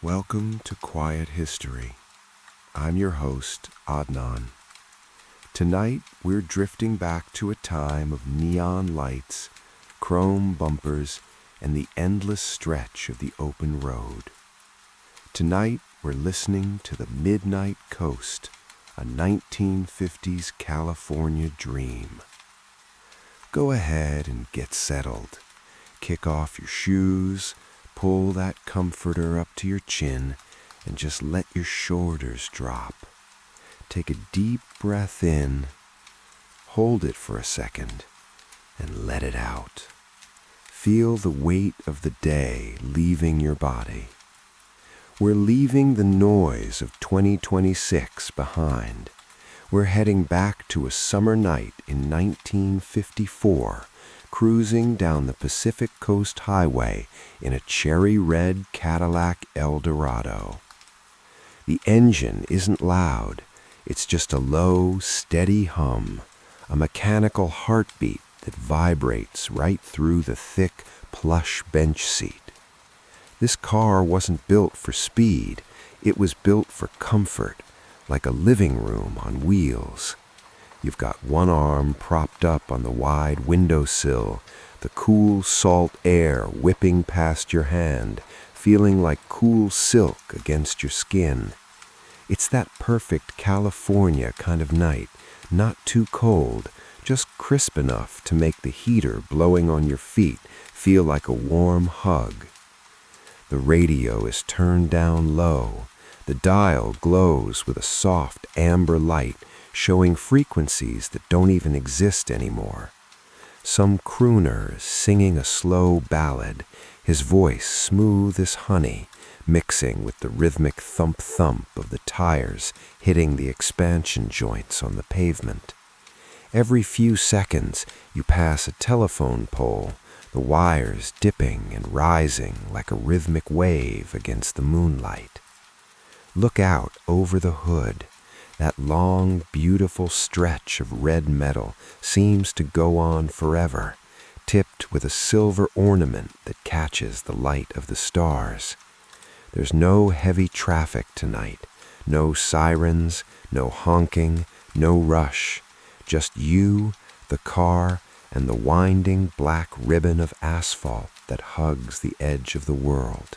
Welcome to Quiet History. I'm your host, Adnan. Tonight, we're drifting back to a time of neon lights, chrome bumpers, and the endless stretch of the open road. Tonight, we're listening to The Midnight Coast, a 1950s California dream. Go ahead and get settled. Kick off your shoes, pull that comforter up to your chin, and just let your shoulders drop. Take a deep breath in, hold it for a second, and let it out. Feel the weight of the day leaving your body. We're leaving the noise of 2026 behind. We're heading back to a summer night in 1954, cruising down the Pacific Coast Highway in a cherry red Cadillac Eldorado. The engine isn't loud, it's just a low, steady hum, a mechanical heartbeat that vibrates right through the thick, plush bench seat. This car wasn't built for speed, it was built for comfort, like a living room on wheels. You've got one arm propped up on the wide windowsill, the cool salt air whipping past your hand, feeling like cool silk against your skin. It's that perfect California kind of night, not too cold, just crisp enough to make the heater blowing on your feet feel like a warm hug. The radio is turned down low. The dial glows with a soft amber light, showing frequencies that don't even exist anymore. Some crooner is singing a slow ballad, his voice smooth as honey, mixing with the rhythmic thump-thump of the tires hitting the expansion joints on the pavement. Every few seconds, you pass a telephone pole, the wires dipping and rising like a rhythmic wave against the moonlight. Look out over the hood. That long, beautiful stretch of red metal seems to go on forever, tipped with a silver ornament that catches the light of the stars. There's no heavy traffic tonight, no sirens, no honking, no rush. Just you, the car, and the winding black ribbon of asphalt that hugs the edge of the world.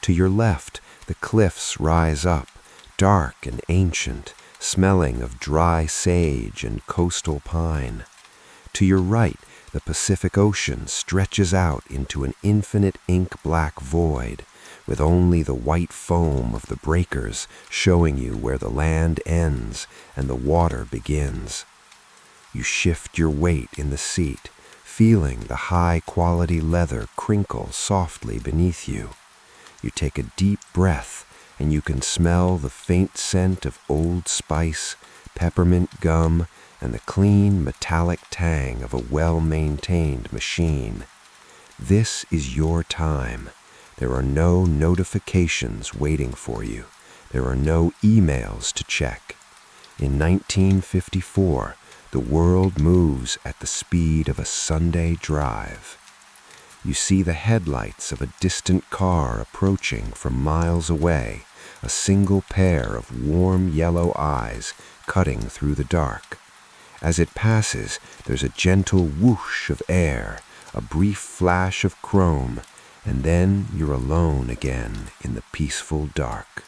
To your left, the cliffs rise up, dark and ancient, smelling of dry sage and coastal pine. To your right, the Pacific Ocean stretches out into an infinite ink-black void, with only the white foam of the breakers showing you where the land ends and the water begins. You shift your weight in the seat, feeling the high-quality leather crinkle softly beneath you. You take a deep breath, and you can smell the faint scent of Old Spice, peppermint gum, and the clean metallic tang of a well-maintained machine. This is your time. There are no notifications waiting for you. There are no emails to check. In 1954, the world moves at the speed of a Sunday drive. You see the headlights of a distant car approaching from miles away, a single pair of warm yellow eyes cutting through the dark. As it passes, there's a gentle whoosh of air, a brief flash of chrome, and then you're alone again in the peaceful dark.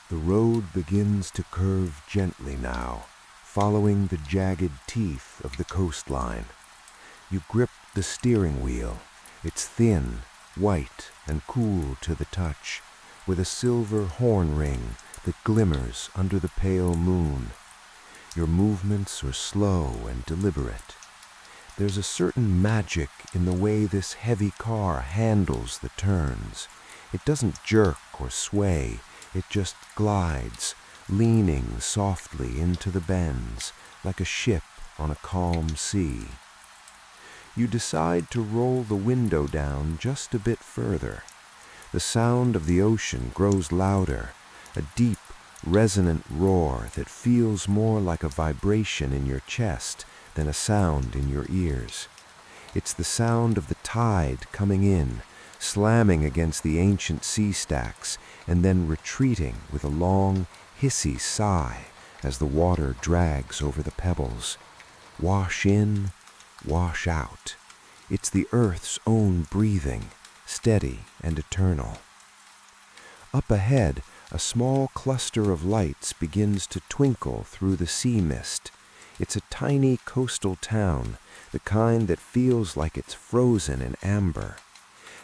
The road begins to curve gently now, following the jagged teeth of the coastline. You grip the steering wheel. It's thin, white, and cool to the touch, with a silver horn ring that glimmers under the pale moon. Your movements are slow and deliberate. There's a certain magic in the way this heavy car handles the turns. It doesn't jerk or sway, it just glides, leaning softly into the bends, like a ship on a calm sea. You decide to roll the window down just a bit further. The sound of the ocean grows louder, a deep, resonant roar that feels more like a vibration in your chest than a sound in your ears. It's the sound of the tide coming in, slamming against the ancient sea stacks and then retreating with a long, hissy sigh as the water drags over the pebbles. Wash in, wash out. It's the earth's own breathing, steady and eternal. Up ahead, a small cluster of lights begins to twinkle through the sea mist. It's a tiny coastal town, the kind that feels like it's frozen in amber.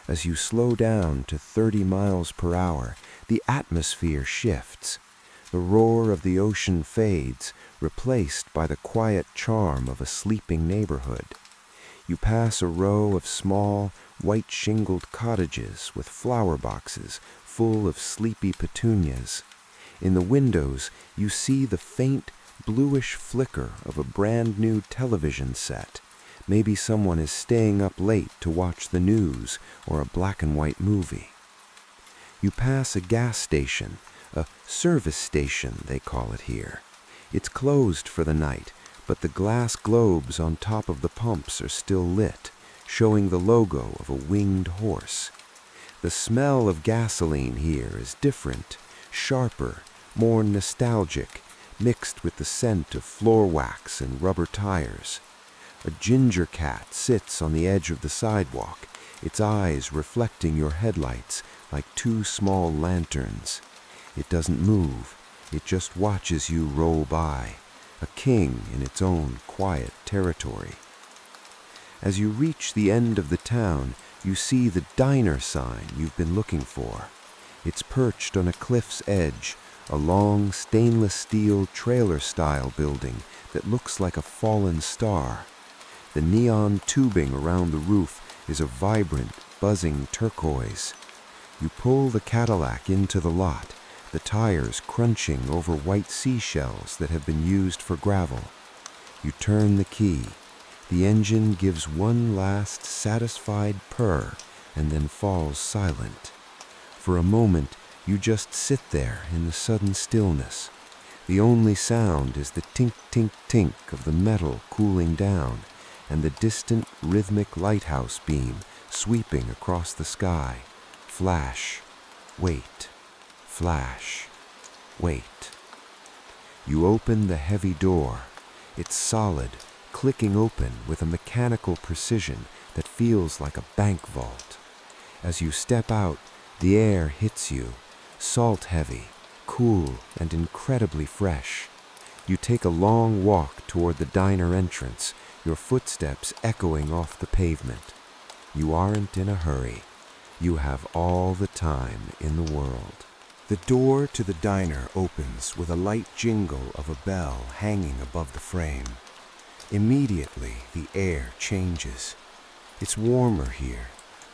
As you slow down to 30 miles per hour, the atmosphere shifts. The roar of the ocean fades, replaced by the quiet charm of a sleeping neighborhood. You pass a row of small, white-shingled cottages with flower boxes full of sleepy petunias. In the windows, you see the faint, bluish flicker of a brand-new television set. Maybe someone is staying up late to watch the news or a black-and-white movie. You pass a gas station, a service station they call it here. It's closed for the night, but the glass globes on top of the pumps are still lit, showing the logo of a winged horse. The smell of gasoline here is different, sharper, more nostalgic, mixed with the scent of floor wax and rubber tires. A ginger cat sits on the edge of the sidewalk, its eyes reflecting your headlights like two small lanterns. It doesn't move, it just watches you roll by, a king in its own quiet territory. As you reach the end of the town, you see the diner sign you've been looking for. It's perched on a cliff's edge, a long stainless steel trailer-style building that looks like a fallen star. The neon tubing around the roof is a vibrant, buzzing turquoise. You pull the Cadillac into the lot, the tires crunching over white seashells that have been used for gravel. You turn the key. The engine gives one last satisfied purr and then falls silent. For a moment, you just sit there in the sudden stillness. The only sound is the tink-tink-tink of the metal cooling down and the distant rhythmic lighthouse beam sweeping across the sky. Flash, wait, flash, wait. You open the heavy door. It's solid, clicking open with a mechanical precision that feels like a bank vault. As you step out, the air hits you, salt-heavy, cool, and incredibly fresh. You take a long walk toward the diner entrance, your footsteps echoing off the pavement. You aren't in a hurry. You have all the time in the world. The door to the diner opens with a light jingle of a bell hanging above the frame. Immediately, the air changes. It's warmer here,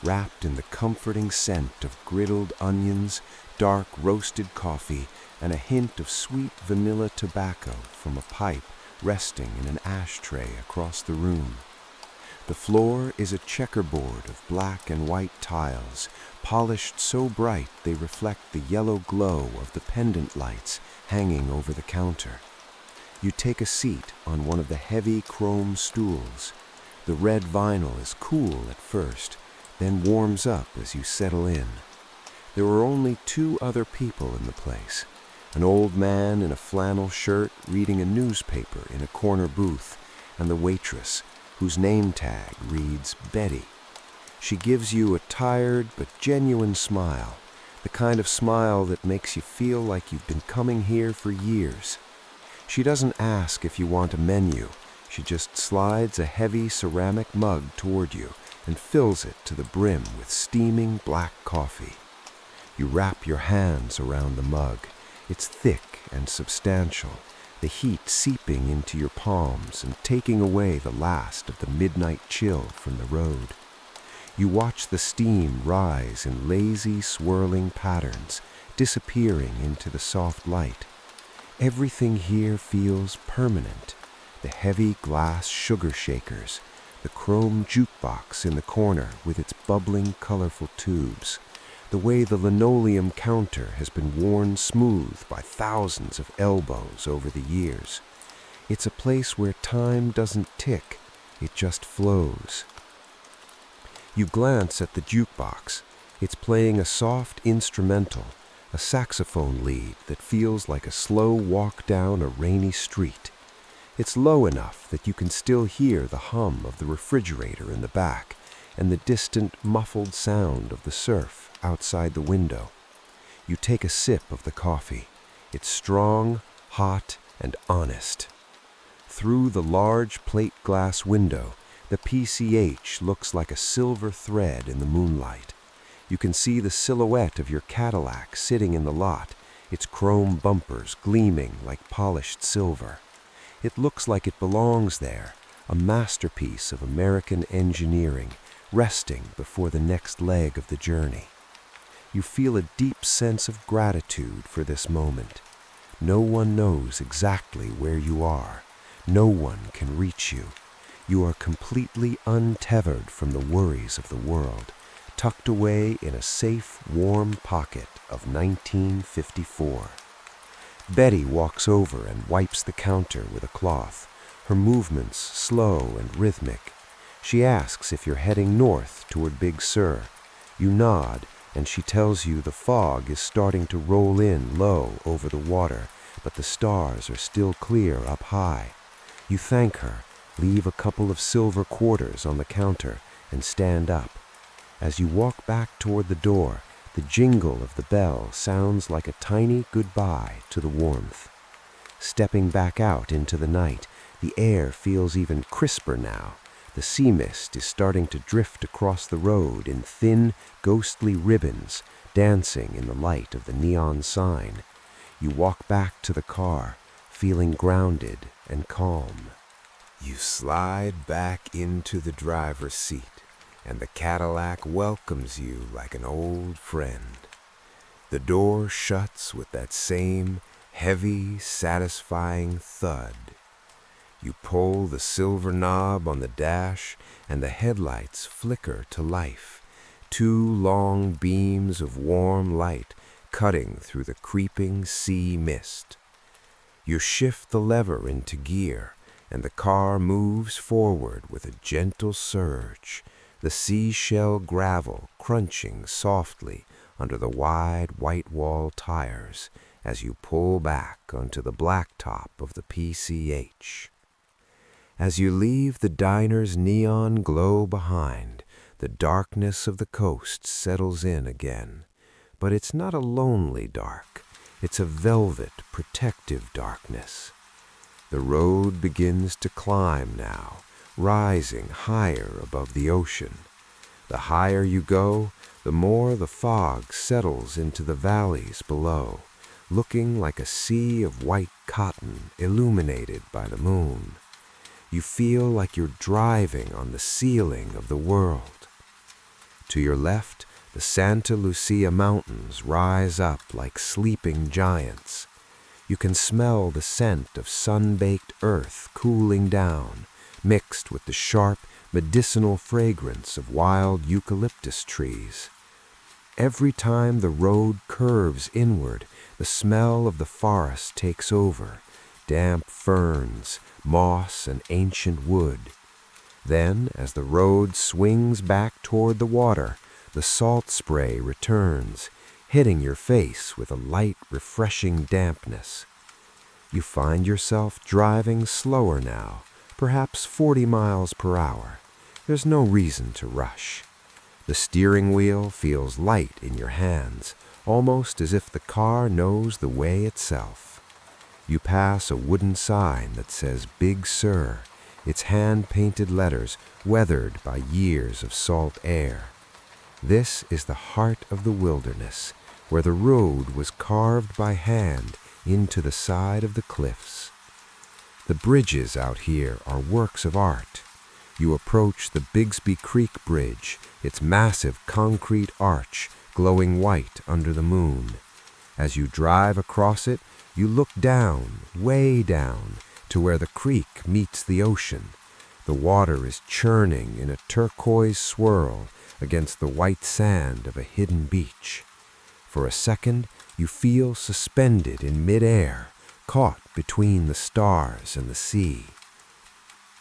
wrapped in the comforting scent of griddled onions, dark roasted coffee, and a hint of sweet vanilla tobacco from a pipe resting in an ashtray across the room. The floor is a checkerboard of black and white tiles, polished so bright they reflect the yellow glow of the pendant lights hanging over the counter. You take a seat on one of the heavy chrome stools. The red vinyl is cool at first, then warms up as you settle in. There are only two other people in the place. An old man in a flannel shirt reading a newspaper in a corner booth, and the waitress, whose name tag reads Betty. She gives you a tired but genuine smile, the kind of smile that makes you feel like you've been coming here for years. She doesn't ask if you want a menu. She just slides a heavy ceramic mug toward you and fills it to the brim with steaming black coffee. You wrap your hands around the mug. It's thick and substantial, the heat seeping into your palms and taking away the last of the midnight chill from the road. You watch the steam rise in lazy, swirling patterns, disappearing into the soft light. Everything here feels permanent. The heavy glass sugar shakers, the chrome jukebox in the corner with its bubbling, colorful tubes, the way the linoleum counter has been worn smooth by thousands of elbows over the years. It's a place where time doesn't tick, it just flows. You glance at the jukebox. It's playing a soft instrumental, a saxophone lead that feels like a slow walk down a rainy street. It's low enough that you can still hear the hum of the refrigerator in the back and the distant, muffled sound of the surf outside the window. You take a sip of the coffee. It's strong, hot, and honest. Through the large plate glass window, the PCH looks like a silver thread in the moonlight. You can see the silhouette of your Cadillac sitting in the lot, its chrome bumpers gleaming like polished silver. It looks like it belongs there, a masterpiece of American engineering, resting before the next leg of the journey. You feel a deep sense of gratitude for this moment. No one knows exactly where you are. No one can reach you. You are completely untethered from the worries of the world, tucked away in a safe, warm pocket of 1954. Betty walks over and wipes the counter with a cloth, her movements slow and rhythmic. She asks if you're heading north toward Big Sur. You nod, and she tells you the fog is starting to roll in low over the water, but the stars are still clear up high. You thank her, leave a couple of silver quarters on the counter, and stand up. As you walk back toward the door, the jingle of the bell sounds like a tiny goodbye to the warmth. Stepping back out into the night, the air feels even crisper now. The sea mist is starting to drift across the road in thin, ghostly ribbons, dancing in the light of the neon sign. You walk back to the car, feeling grounded and calm. You slide back into the driver's seat, and the Cadillac welcomes you like an old friend. The door shuts with that same heavy, satisfying thud. You pull the silver knob on the dash, and the headlights flicker to life, two long beams of warm light cutting through the creeping sea mist. You shift the lever into gear, and the car moves forward with a gentle surge, the seashell gravel crunching softly under the wide white-wall tires as you pull back onto the blacktop of the PCH. As you leave the diner's neon glow behind, the darkness of the coast settles in again. But it's not a lonely dark. It's a velvet, protective darkness. The road begins to climb now, rising higher above the ocean. The higher you go, the more the fog settles into the valleys below, looking like a sea of white cotton illuminated by the moon. You feel like you're driving on the ceiling of the world. To your left, the Santa Lucia Mountains rise up like sleeping giants. You can smell the scent of sun-baked earth cooling down, mixed with the sharp, medicinal fragrance of wild eucalyptus trees. Every time the road curves inward, the smell of the forest takes over, damp ferns, moss, and ancient wood. Then, as the road swings back toward the water, the salt spray returns, hitting your face with a light, refreshing dampness. You find yourself driving slower now, perhaps 40 miles per hour. There's no reason to rush. The steering wheel feels light in your hands, almost as if the car knows the way itself. You pass a wooden sign that says Big Sur, its hand-painted letters weathered by years of salt air. This is the heart of the wilderness, where the road was carved by hand into the side of the cliffs. The bridges out here are works of art. You approach the Bixby Creek Bridge, its massive concrete arch glowing white under the moon. As you drive across it, you look down, way down, to where the creek meets the ocean. The water is churning in a turquoise swirl against the white sand of a hidden beach. For a second, you feel suspended in midair, caught between the stars and the sea.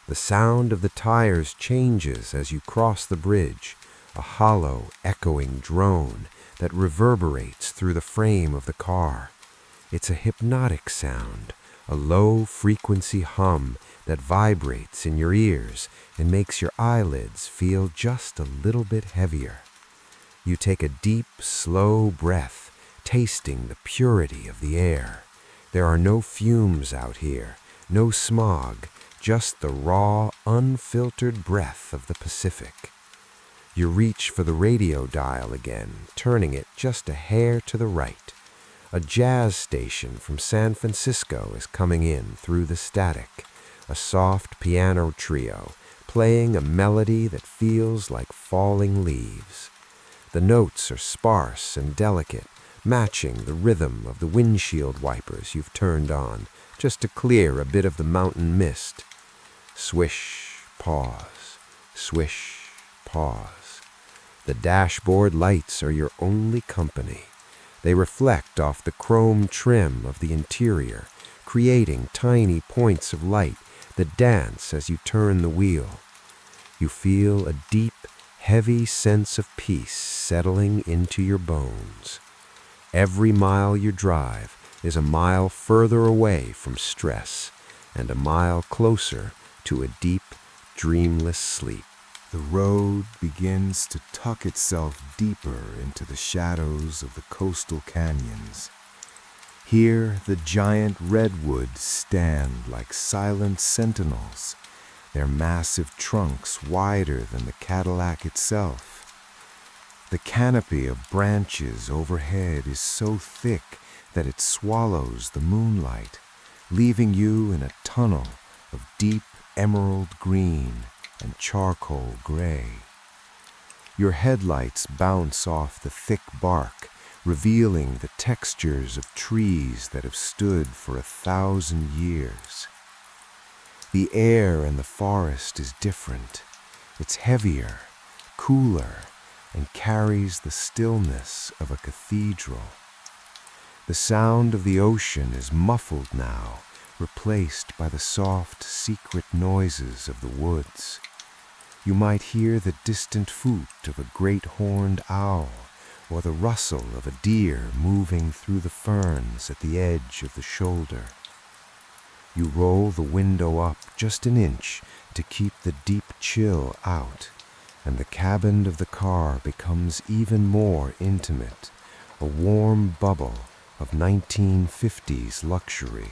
The sound of the tires changes as you cross the bridge, a hollow, echoing drone that reverberates through the frame of the car. It's a hypnotic sound, a low-frequency hum that vibrates in your ears and makes your eyelids feel just a little bit heavier. You take a deep, slow breath, tasting the purity of the air. There are no fumes out here, no smog, just the raw, unfiltered breath of the Pacific. You reach for the radio dial again, turning it just a hair to the right. A jazz station from San Francisco is coming in through the static, a soft piano trio playing a melody that feels like falling leaves. The notes are sparse and delicate, matching the rhythm of the windshield wipers you've turned on just to clear a bit of the mountain mist. Swish, pause, swish, pause. The dashboard lights are your only company. They reflect off the chrome trim of the interior, creating tiny points of light that dance as you turn the wheel. You feel a deep, heavy sense of peace settling into your bones. Every mile you drive is a mile further away from stress and a mile closer to a deep, dreamless sleep. The road begins to tuck itself deeper into the shadows of the coastal canyons. Here, the giant redwoods stand like silent sentinels, their massive trunks wider than the Cadillac itself. The canopy of branches overhead is so thick that it swallows the moonlight, leaving you in a tunnel of deep emerald green and charcoal gray. Your headlights bounce off the thick bark, revealing the textures of trees that have stood for 1,000 years. The air in the forest is different. It's heavier, cooler, and carries the stillness of a cathedral. The sound of the ocean is muffled now, replaced by the soft, secret noises of the woods. You might hear the distant hoot of a great horned owl or the rustle of a deer moving through the ferns at the edge of the shoulder. You roll the window up just an inch to keep the deep chill out, and the cabin of the car becomes even more intimate, a warm bubble of 1950s luxury.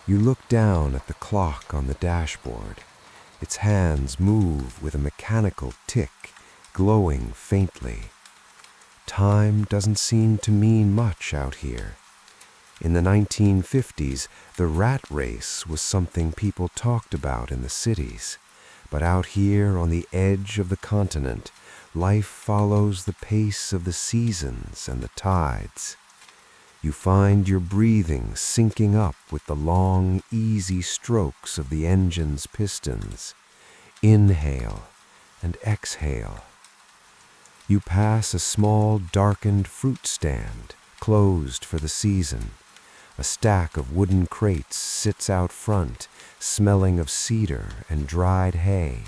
You look down at the clock on the dashboard. Its hands move with a mechanical tick, glowing faintly. Time doesn't seem to mean much out here. In the 1950s, the rat race was something people talked about in the cities. But out here on the edge of the continent, life follows the pace of the seasons and the tides. You find your breathing syncing up with the long, easy strokes of the engine's pistons. Inhale and exhale. You pass a small, darkened fruit stand, closed for the season. A stack of wooden crates sits out front, smelling of cedar and dried hay.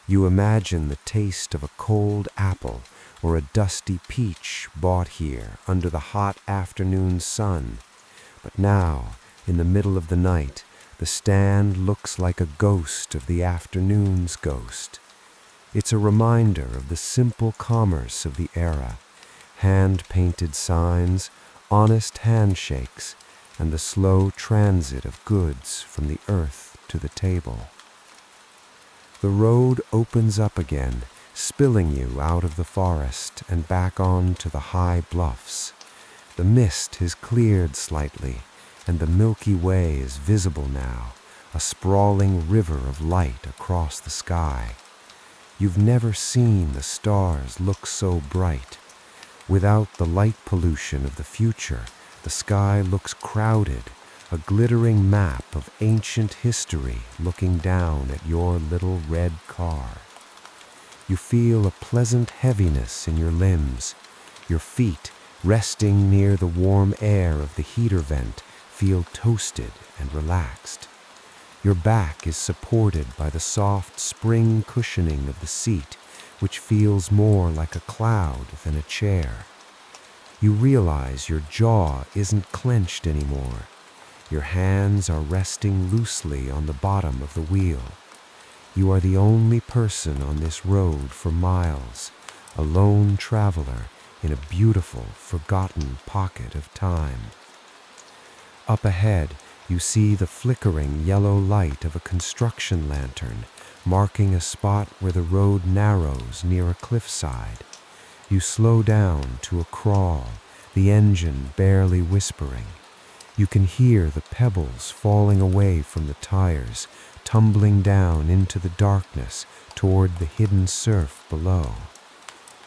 You imagine the taste of a cold apple or a dusty peach bought here under the hot afternoon sun. But now, in the middle of the night, the stand looks like a ghost of the afternoon's ghost. It's a reminder of the simple commerce of the era, hand-painted signs, honest handshakes, and the slow transit of goods from the earth to the table. The road opens up again, spilling you out of the forest and back on to the high bluffs. The mist has cleared slightly, and the Milky Way is visible now, a sprawling river of light across the sky. You've never seen the stars look so bright. Without the light pollution of the future, the sky looks crowded, a glittering map of ancient history looking down at your little red car. You feel a pleasant heaviness in your limbs. Your feet, resting near the warm air of the heater vent, feel toasted and relaxed. Your back is supported by the soft spring cushioning of the seat, which feels more like a cloud than a chair. You realize your jaw isn't clenched anymore. Your hands are resting loosely on the bottom of the wheel. You are the only person on this road for miles, a lone traveler in a beautiful, forgotten pocket of time. Up ahead, you see the flickering yellow light of a construction lantern, marking a spot where the road narrows near a cliffside. You slow down to a crawl, the engine barely whispering. You can hear the pebbles falling away from the tires, tumbling down into the darkness toward the hidden surf below.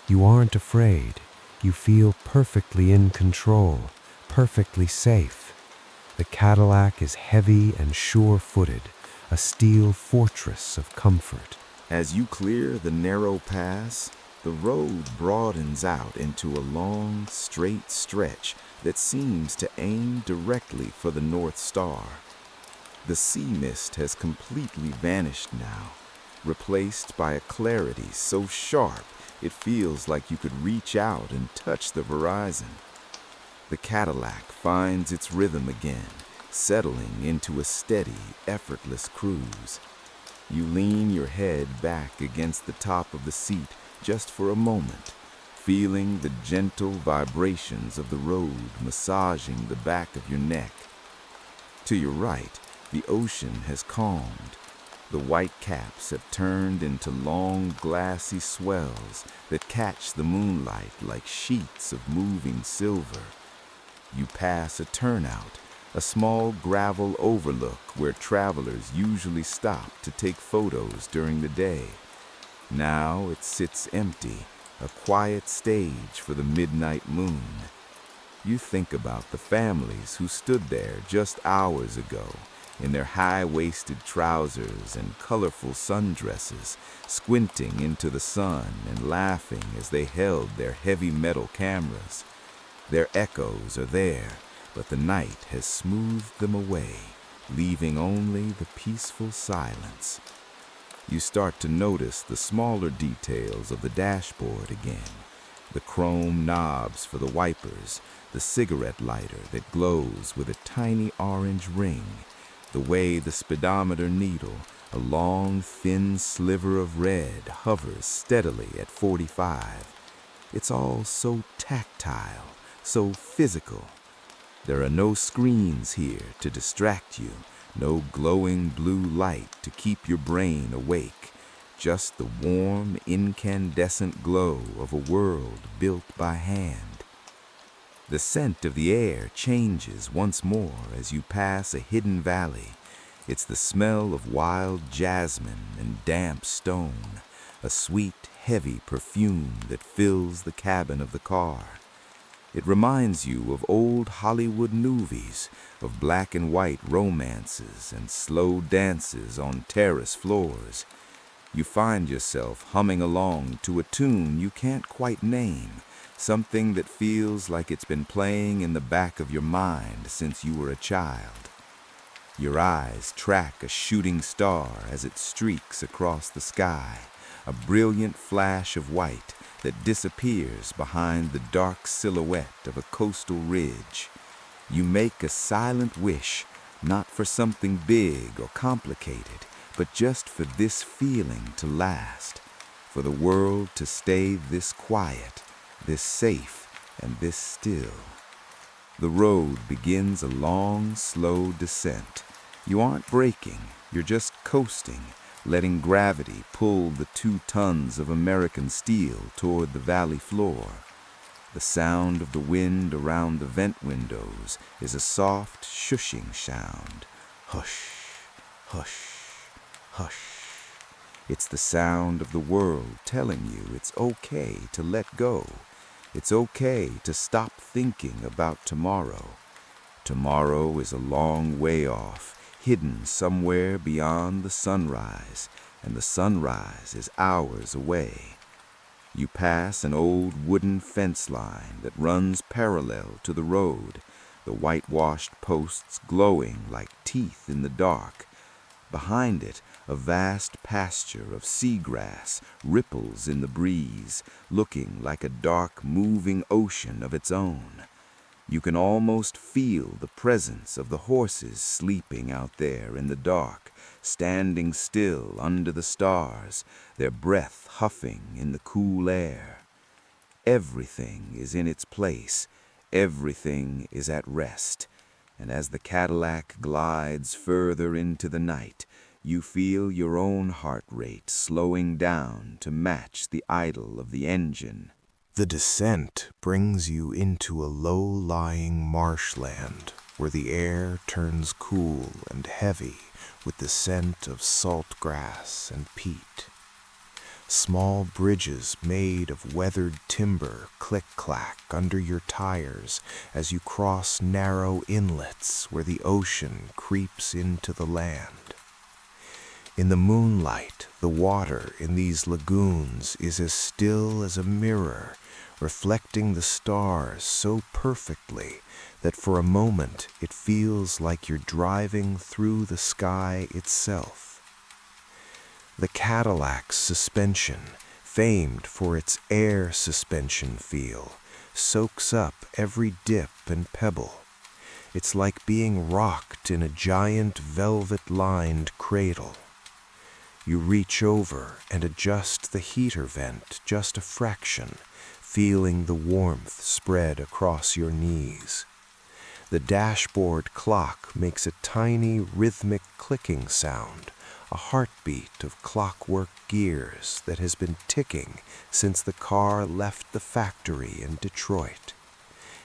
You aren't afraid. You feel perfectly in control, perfectly safe. The Cadillac is heavy and sure-footed, a steel fortress of comfort. As you clear the narrow pass, the road broadens out into a long, straight stretch that seems to aim directly for the North Star. The sea mist has completely vanished now, replaced by a clarity so sharp it feels like you could reach out and touch the horizon. The Cadillac finds its rhythm again, settling into a steady, effortless cruise. You lean your head back against the top of the seat just for a moment, feeling the gentle vibrations of the road massaging the back of your neck. To your right, the ocean has calmed. The white caps have turned into long, glassy swells that catch the moonlight like sheets of moving silver. You pass a turnout, a small gravel overlook where travelers usually stop to take photos during the day. Now it sits empty, a quiet stage for the midnight moon. You think about the families who stood there just hours ago, in their high-waisted trousers and colorful sundresses, squinting into the sun and laughing as they held their heavy metal cameras. Their echoes are there, but the night has smoothed them away, leaving only the peaceful silence. You start to notice the smaller details of the dashboard again, the chrome knobs for the wipers, the cigarette lighter that glows with a tiny orange ring, the way the speedometer needle, a long, thin sliver of red, hovers steadily at 45. It's all so tactile, so physical. There are no screens here to distract you, no glowing blue light to keep your brain awake, just the warm, incandescent glow of a world built by hand. The scent of the air changes once more as you pass a hidden valley. It's the smell of wild jasmine and damp stone, a sweet, heavy perfume that fills the cabin of the car. It reminds you of old Hollywood movies, of black and white romances and slow dances on terrace floors. You find yourself humming along to a tune you can't quite name, something that feels like it's been playing in the back of your mind since you were a child. Your eyes track a shooting star as it streaks across the sky, a brilliant flash of white that disappears behind the dark silhouette of a coastal ridge. You make a silent wish, not for something big or complicated, but just for this feeling to last, for the world to stay this quiet, this safe, and this still. The road begins a long, slow descent. You aren't braking, you're just coasting, letting gravity pull the 2 tons of American steel toward the valley floor. The sound of the wind around the vent windows is a soft, shushing sound. Hush, hush, hush. It's the sound of the world telling you it's okay to let go. It's okay to stop thinking about tomorrow. Tomorrow is a long way off, hidden somewhere beyond the sunrise, and the sunrise is hours away. You pass an old wooden fence line that runs parallel to the road, the whitewashed posts glowing like teeth in the dark. Behind it, a vast pasture of seagrass ripples in the breeze, looking like a dark, moving ocean of its own. You can almost feel the presence of the horses sleeping out there in the dark, standing still under the stars, their breath huffing in the cool air. Everything is in its place, everything is at rest, and as the Cadillac glides further into the night, you feel your own heart rate slowing down to match the idle of the engine. The descent brings you into a low-lying marshland where the air turns cool and heavy with the scent of salt grass and peat. Small bridges made of weathered timber click-clack under your tires as you cross narrow inlets where the ocean creeps into the land. In the moonlight, the water in these lagoons is as still as a mirror, reflecting the stars so perfectly that for a moment it feels like you're driving through the sky itself. The Cadillac's suspension, famed for its air suspension feel, soaks up every dip and pebble. It's like being rocked in a giant velvet-lined cradle. You reach over and adjust the heater vent just a fraction, feeling the warmth spread across your knees. The dashboard clock makes a tiny rhythmic clicking sound, a heartbeat of clockwork gears that has been ticking since the car left the factory in Detroit.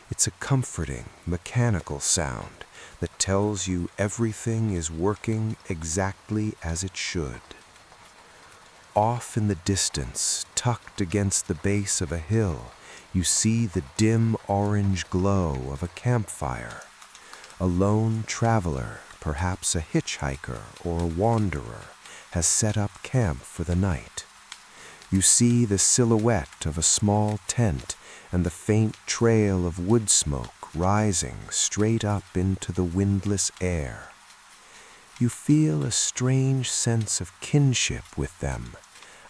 It's a comforting, mechanical sound that tells you everything is working exactly as it should. Off in the distance, tucked against the base of a hill, you see the dim orange glow of a campfire. A lone traveler, perhaps a hitchhiker or a wanderer, has set up camp for the night. You see the silhouette of a small tent and the faint trail of wood smoke rising straight up into the windless air. You feel a strange sense of kinship with them.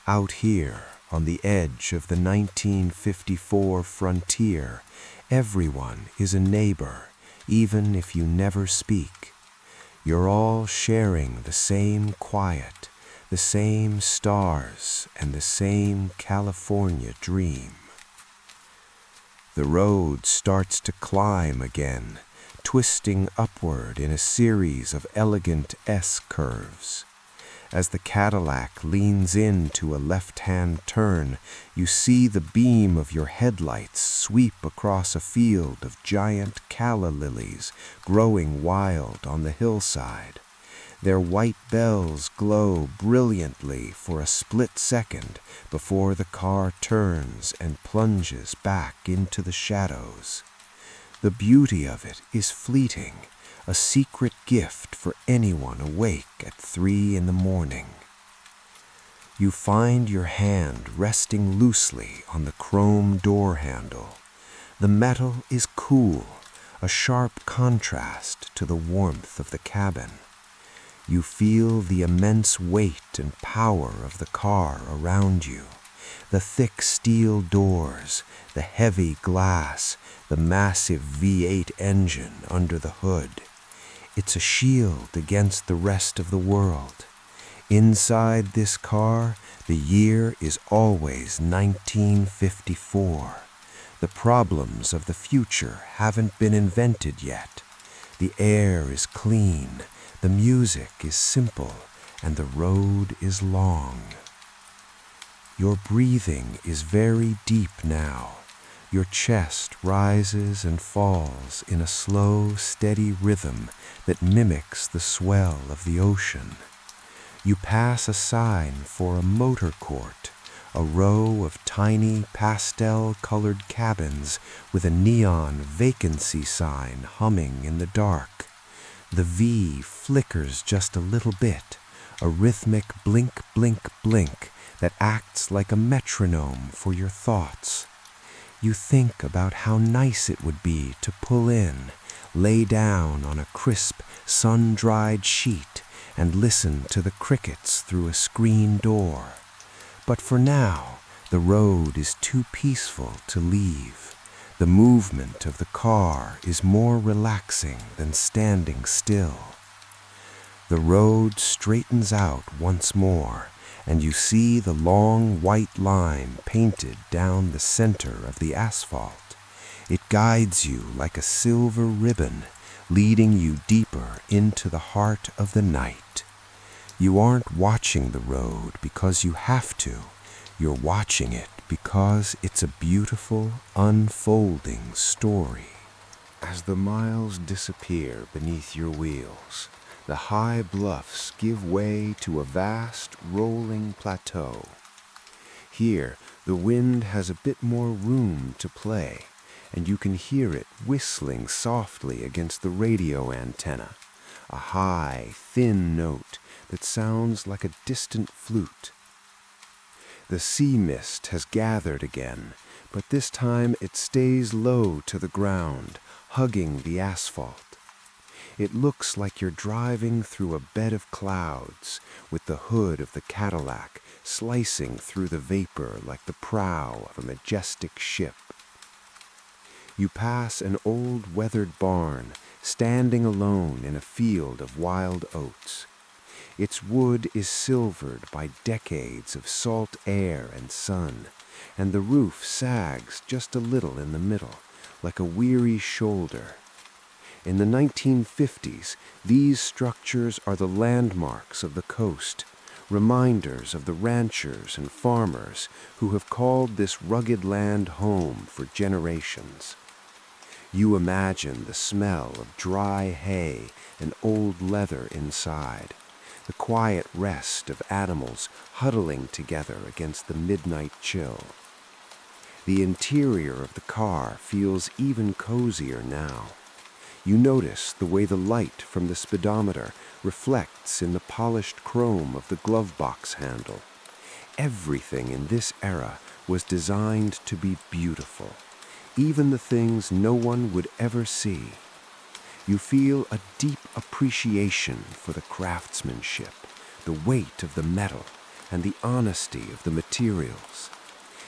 Out here, on the edge of the 1954 frontier, everyone is a neighbor, even if you never speak. You're all sharing the same quiet, the same stars, and the same California dream. The road starts to climb again, twisting upward in a series of elegant S-curves. As the Cadillac leans into a left-hand turn, you see the beam of your headlights sweep across a field of giant calla lilies growing wild on the hillside. Their white bells glow brilliantly for a split second before the car turns and plunges back into the shadows. The beauty of it is fleeting, a secret gift for anyone awake at 3 a.m. You find your hand resting loosely on the chrome door handle. The metal is cool, a sharp contrast to the warmth of the cabin. You feel the immense weight and power of the car around you. The thick steel doors, the heavy glass, the massive V8 engine under the hood. It's a shield against the rest of the world. Inside this car, the year is always 1954. The problems of the future haven't been invented yet. The air is clean, the music is simple, and the road is long. Your breathing is very deep now. Your chest rises and falls in a slow, steady rhythm that mimics the swell of the ocean. You pass a sign for a motor court, a row of tiny pastel-colored cabins with a neon vacancy sign humming in the dark. The V flickers just a little bit, a rhythmic blink, blink, blink that acts like a metronome for your thoughts. You think about how nice it would be to pull in, lay down on a crisp, sun-dried sheet, and listen to the crickets through a screen door. But for now, the road is too peaceful to leave. The movement of the car is more relaxing than standing still. The road straightens out once more, and you see the long white line painted down the center of the asphalt. It guides you like a silver ribbon, leading you deeper into the heart of the night. You aren't watching the road because you have to. You're watching it because it's a beautiful, unfolding story. As the miles disappear beneath your wheels, the high bluffs give way to a vast, rolling plateau. Here, the wind has a bit more room to play, and you can hear it whistling softly against the radio antenna, a high, thin note that sounds like a distant flute. The sea mist has gathered again, but this time it stays low to the ground, hugging the asphalt. It looks like you're driving through a bed of clouds, with the hood of the Cadillac slicing through the vapor like the prow of a majestic ship. You pass an old weathered barn, standing alone in a field of wild oats. Its wood is silvered by decades of salt air and sun, and the roof sags just a little in the middle, like a weary shoulder. In the 1950s, these structures are the landmarks of the coast, reminders of the ranchers and farmers who have called this rugged land home for generations. You imagine the smell of dry hay and old leather inside, the quiet rest of animals huddling together against the midnight chill. The interior of the car feels even cozier now. You notice the way the light from the speedometer reflects in the polished chrome of the glove box handle. Everything in this era was designed to be beautiful, even the things no one would ever see. You feel a deep appreciation for the craftsmanship, the weight of the metal, and the honesty of the materials.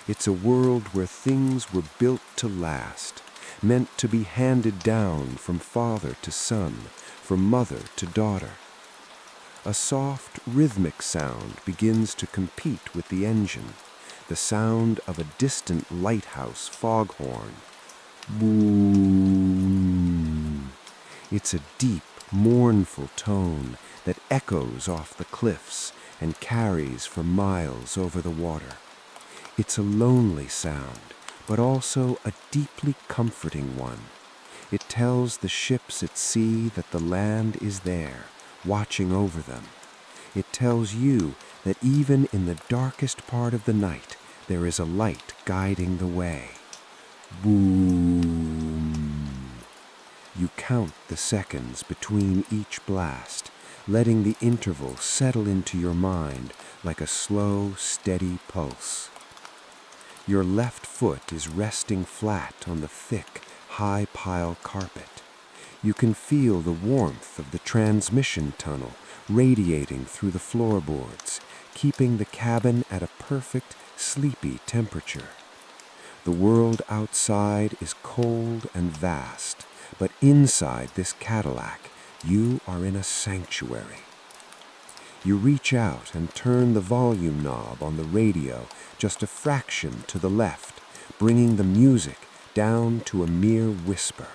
It's a world where things were built to last, meant to be handed down from father to son, from mother to daughter. A soft, rhythmic sound begins to compete with the engine, the sound of a distant lighthouse foghorn. Boom! It's a deep, mournful tone that echoes off the cliffs and carries for miles over the water. It's a lonely sound, but also a deeply comforting one. It tells the ships at sea that the land is there, watching over them. It tells you that even in the darkest part of the night, there is a light guiding the way. Boom! You count the seconds between each blast, letting the interval settle into your mind like a slow, steady pulse. Your left foot is resting flat on the thick, high-pile carpet. You can feel the warmth of the transmission tunnel radiating through the floorboards, keeping the cabin at a perfect, sleepy temperature. The world outside is cold and vast, but inside this Cadillac, you are in a sanctuary. You reach out and turn the volume knob on the radio just a fraction to the left, bringing the music down to a mere whisper.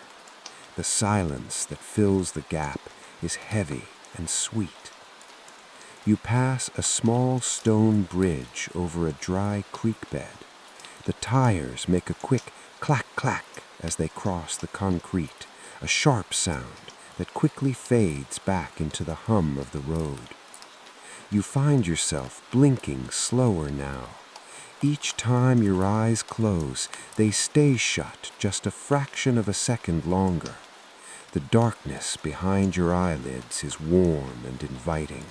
The silence that fills the gap is heavy and sweet. You pass a small stone bridge over a dry creek bed. The tires make a quick clack-clack as they cross the concrete, a sharp sound that quickly fades back into the hum of the road. You find yourself blinking slower now. Each time your eyes close, they stay shut just a fraction of a second longer. The darkness behind your eyelids is warm and inviting.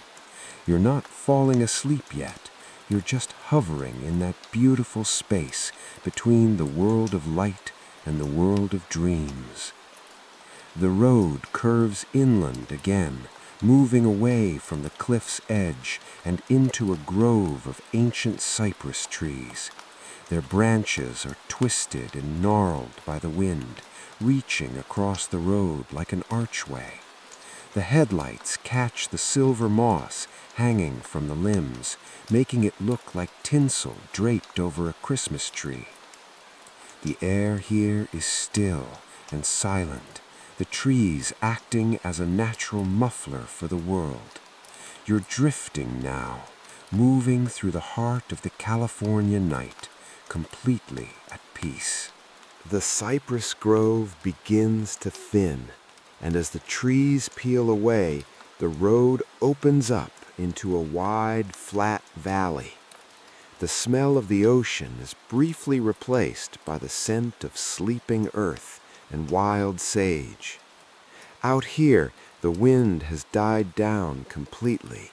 You're not falling asleep yet. You're just hovering in that beautiful space between the world of light and the world of dreams. The road curves inland again, moving away from the cliff's edge and into a grove of ancient cypress trees. Their branches are twisted and gnarled by the wind, reaching across the road like an archway. The headlights catch the silver moss hanging from the limbs, making it look like tinsel draped over a Christmas tree. The air here is still and silent, the trees acting as a natural muffler for the world. You're drifting now, moving through the heart of the California night, completely at peace. The cypress grove begins to thin, and as the trees peel away, the road opens up into a wide, flat valley. The smell of the ocean is briefly replaced by the scent of sleeping earth and wild sage. Out here, the wind has died down completely.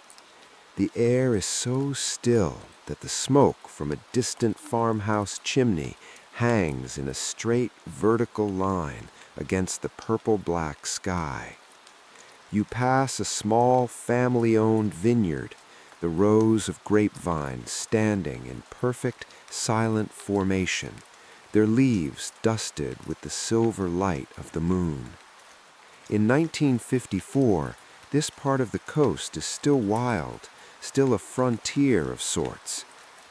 The air is so still that the smoke from a distant farmhouse chimney hangs in a straight vertical line against the purple-black sky. You pass a small family-owned vineyard, the rows of grapevines standing in perfect, silent formation, their leaves dusted with the silver light of the moon. In 1954, this part of the coast is still wild, still a frontier of sorts.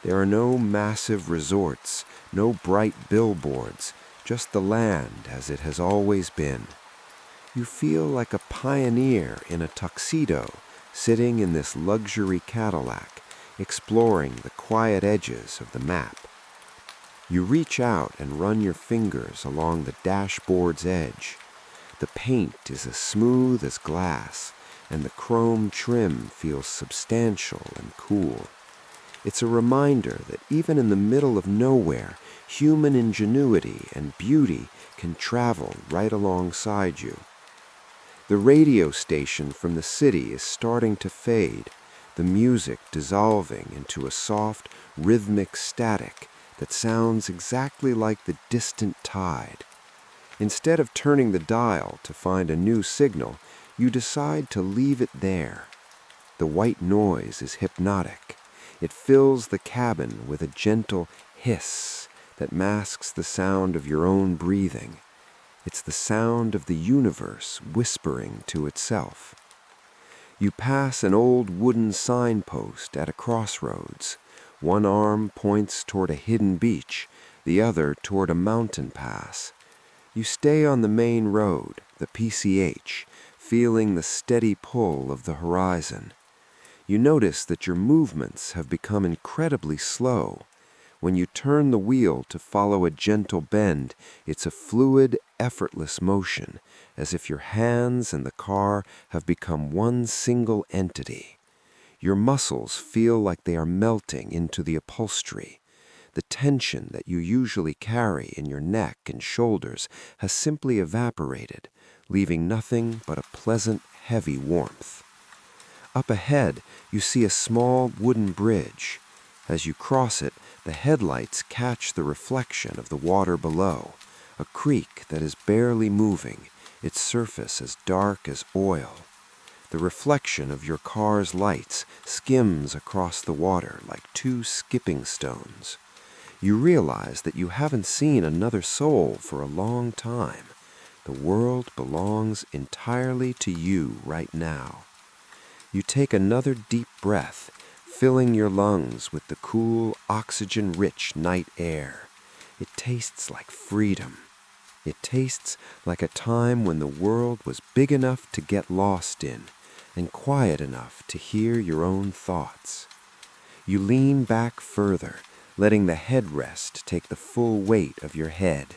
There are no massive resorts, no bright billboards, just the land as it has always been. You feel like a pioneer in a tuxedo, sitting in this luxury Cadillac, exploring the quiet edges of the map. You reach out and run your fingers along the dashboard's edge. The paint is as smooth as glass, and the chrome trim feels substantial and cool. It's a reminder that even in the middle of nowhere, human ingenuity and beauty can travel right alongside you. The radio station from the city is starting to fade, the music dissolving into a soft, rhythmic static that sounds exactly like the distant tide. Instead of turning the dial to find a new signal, you decide to leave it there. The white noise is hypnotic. It fills the cabin with a gentle hiss that masks the sound of your own breathing. It's the sound of the universe whispering to itself. You pass an old wooden signpost at a crossroads. One arm points toward a hidden beach, the other toward a mountain pass. You stay on the main road, the PCH, feeling the steady pull of the horizon. You notice that your movements have become incredibly slow. When you turn the wheel to follow a gentle bend, it's a fluid, effortless motion, as if your hands and the car have become one single entity. Your muscles feel like they are melting into the upholstery. The tension that you usually carry in your neck and shoulders has simply evaporated, leaving nothing but a pleasant, heavy warmth. Up ahead, you see a small wooden bridge. As you cross it, the headlights catch the reflection of the water below, a creek that is barely moving, its surface as dark as oil. The reflection of your car's lights skims across the water like two skipping stones. You realize that you haven't seen another soul for a long time. The world belongs entirely to you right now. You take another deep breath, filling your lungs with the cool, oxygen-rich night air. It tastes like freedom. It tastes like a time when the world was big enough to get lost in and quiet enough to hear your own thoughts. You lean back further, letting the headrest take the full weight of your head.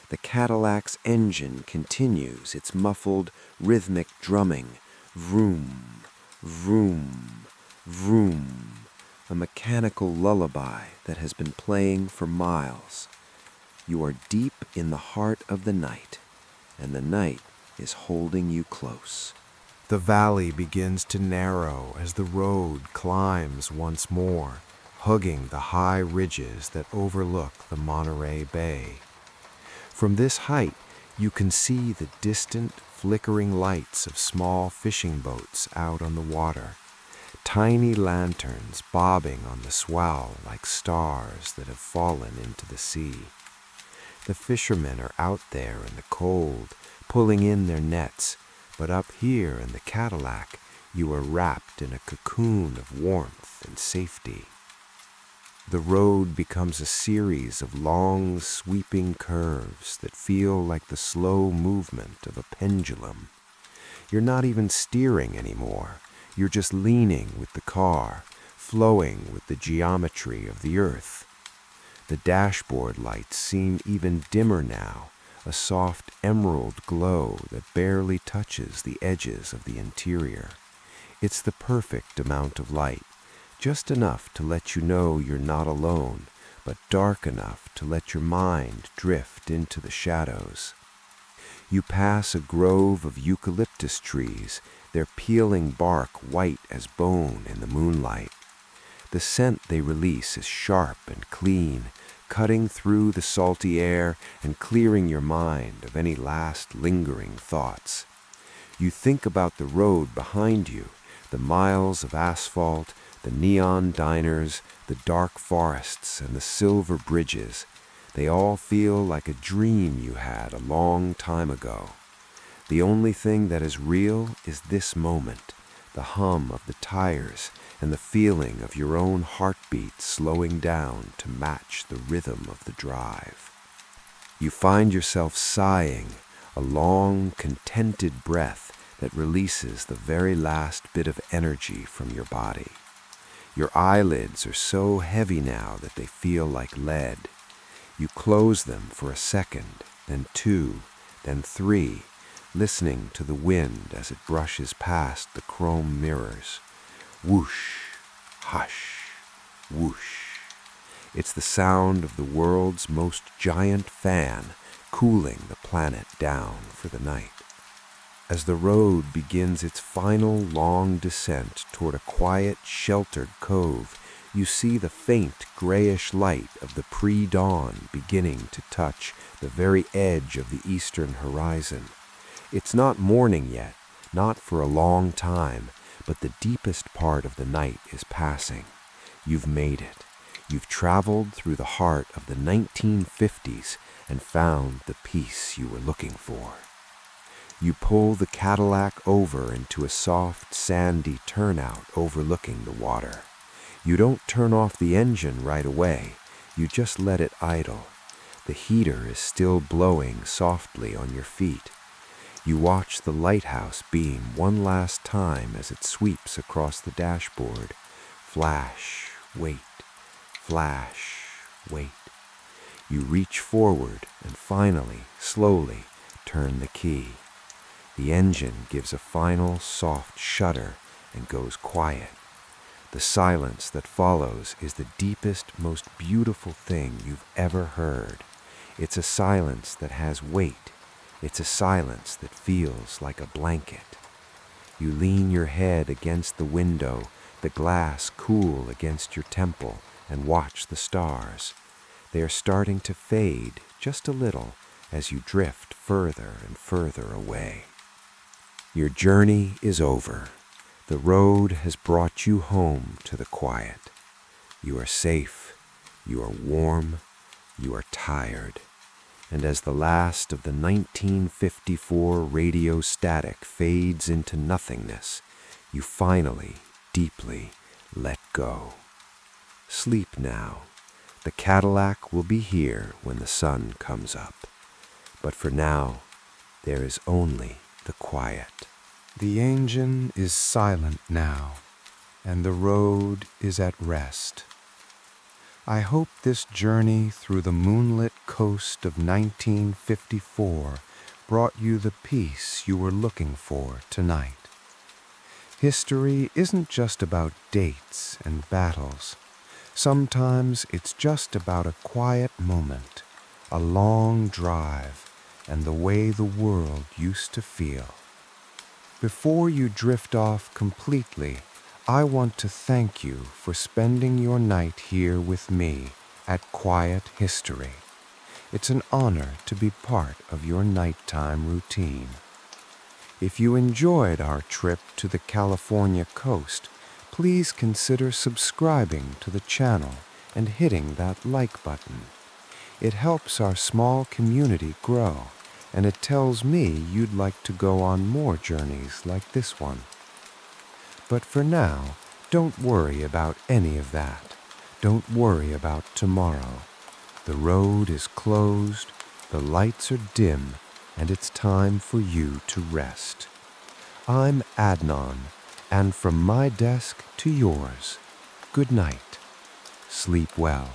The Cadillac's engine continues its muffled, rhythmic drumming. Vroom, vroom, vroom. A mechanical lullaby that has been playing for miles. You are deep in the heart of the night, and the night is holding you close. The valley begins to narrow as the road climbs once more, hugging the high ridges that overlook the Monterey Bay. From this height, You can see the distant, flickering lights of small fishing boats out on the water, tiny lanterns bobbing on the swell like stars that have fallen into the sea. The fishermen are out there in the cold, pulling in their nets, but up here in the Cadillac, you are wrapped in a cocoon of warmth and safety. The road becomes a series of long, sweeping curves that feel like the slow movement of a pendulum. You're not even steering anymore. You're just leaning with the car, flowing with the geometry of the earth. The dashboard lights seem even dimmer now, a soft emerald glow that barely touches the edges of the interior. It's the perfect amount of light, just enough to let you know you're not alone, but dark enough to let your mind drift into the shadows. You pass a grove of eucalyptus trees, their peeling bark white as bone in the moonlight. The scent they release is sharp and clean, cutting through the salty air and clearing your mind of any last lingering thoughts. You think about the road behind you, the miles of asphalt, the neon diners, the dark forests, and the silver bridges. They all feel like a dream you had a long time ago. The only thing that is real is this moment, the hum of the tires and the feeling of your own heartbeat slowing down to match the rhythm of the drive. You find yourself sighing, a long, contented breath that releases the very last bit of energy from your body. Your eyelids are so heavy now that they feel like lead. You close them for a second, then two, then three, listening to the wind as it brushes past the chrome mirrors. Whoosh, hush, whoosh. It's the sound of the world's most giant fan cooling the planet down for the night. As the road begins its final long descent toward a quiet, sheltered cove, you see the faint grayish light of the pre-dawn beginning to touch the very edge of the eastern horizon. It's not morning yet, not for a long time, but the deepest part of the night is passing. You've made it. You've traveled through the heart of the 1950s and found the peace you were looking for. You pull the Cadillac over into a soft, sandy turnout overlooking the water. You don't turn off the engine right away. You just let it idle. The heater is still blowing softly on your feet. You watch the lighthouse beam one last time as it sweeps across the dashboard. Flash, wait, flash, wait. You reach forward and finally, slowly, turn the key. The engine gives a final soft shudder and goes quiet. The silence that follows is the deepest, most beautiful thing you've ever heard. It's a silence that has weight. It's a silence that feels like a blanket. You lean your head against the window, the glass cool against your temple, and watch the stars. They are starting to fade just a little as you drift further and further away. Your journey is over. The road has brought you home to the quiet. You are safe, you are warm, you are tired. And as the last of the 1954 radio static fades into nothingness, you finally, deeply let go. Sleep now. The Cadillac will be here when the sun comes up. But for now, there is only the quiet. The engine is silent now, and the road is at rest. I hope this journey through the moonlit coast of 1954 brought you the peace you were looking for tonight. History isn't just about dates and battles. Sometimes it's just about a quiet moment, a long drive, and the way the world used to feel. Before you drift off completely, I want to thank you for spending your night here with me at Quiet History. It's an honor to be part of your nighttime routine. If you enjoyed our trip to the California coast, please consider subscribing to the channel and hitting that like button. It helps our small community grow, and it tells me you'd like to go on more journeys like this one. But for now, don't worry about any of that. Don't worry about tomorrow. The road is closed, the lights are dim, and it's time for you to rest. I'm Adnan, and from my desk to yours, good night. Sleep well.